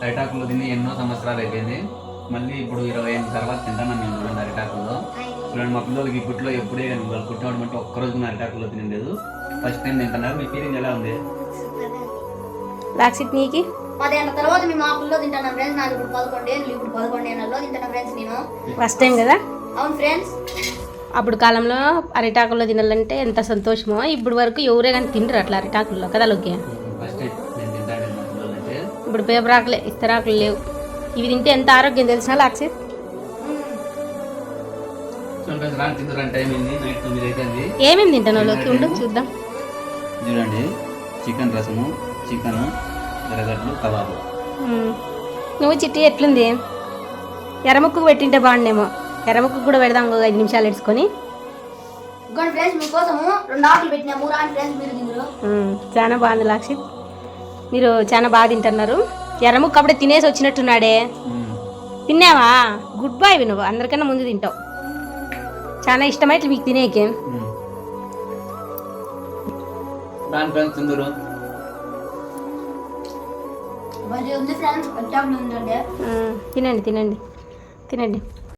అరిటాకులు తిని ఎన్నో సంవత్సరాలు అయిపోయింది. మళ్ళీ ఇప్పుడు 20 ఏళ్ళ తర్వాత తింటాను నేను చూడండి అరిటాకుల్లో. చూడండి మా పిల్లలకి ఇప్పట్లో ఎప్పుడే కానీ వాళ్ళు పుట్టినప్పుడు అంటే ఒక్కరోజు అరిటాకుల్లో తినలేదు. ఫస్ట్ టైం తింటున్నారు. మీ ఫీలింగ్ ఎలా ఉంది? లాక్సిట్ నీకి 10 ఏళ్ళ తర్వాత మేము మా పిల్లలు తింటాను ఫ్రెండ్స్. నాకు ఇప్పుడు 11 ఏళ్ళు, ఇప్పుడు 11 ఏళ్ళలో తింటాను ఫ్రెండ్స్ నేను. ఫస్ట్ టైం కదా. అవును ఫ్రెండ్స్. అప్పుడు కాలంలో అరిటాకుల్లో తినాలంటే ఎంత సంతోషమో. ఇప్పుడు వరకు ఎవరే కానీ తినరు అట్లా అరిటాకుల్లో కదా లోకి. ఫస్ట్ టైం నేను తింటాను మా పిల్లలైతే. ఇప్పుడు పేపర్ ఆకులే, ఇస్తరాకులు లేవు. ఇవి తింటే ఎంత ఆరోగ్యం తెలిసిన లాక్సిట్. తింటారంటే టైం అయింది, నైట్ 9 అవుతుంది. ఏమేమి తింటాను లోకి ఉండు చూద్దాం. చూడండి చికెన్ రసము, చికెన్, ఎర్రగడ్డలు, కబాబు. నువ్వు చిట్టి ఎట్లుంది? ఎర్రముక్కకు పెట్టింటే బాగుండేమో. ఎర్రముక్కకు కూడా పెడదాం, ఇంకో 5 నిమిషాలు ఎడుచుకొని. ఇంకోటి ఫ్రెండ్స్ మీకోసము 2 ఆకులు పెట్టినా 3 ఆకులు ఫ్రెండ్స్ మీరు తింటారు. చాలా బాగుంది లాక్షిత్. మీరు చాలా బాగా తింటున్నారు. ఎర్రముక్క అప్పుడే తినేసి వచ్చినట్టున్నాడే. తిన్నావా? గుడ్ బాయ్ నువ్వు, అందరికన్నా ముందు తింటావు. చాలా ఇష్టమైతే మీకు తినేకే. ఉంది ఫ్రెండ్స్. తినండి తినండి తినండి.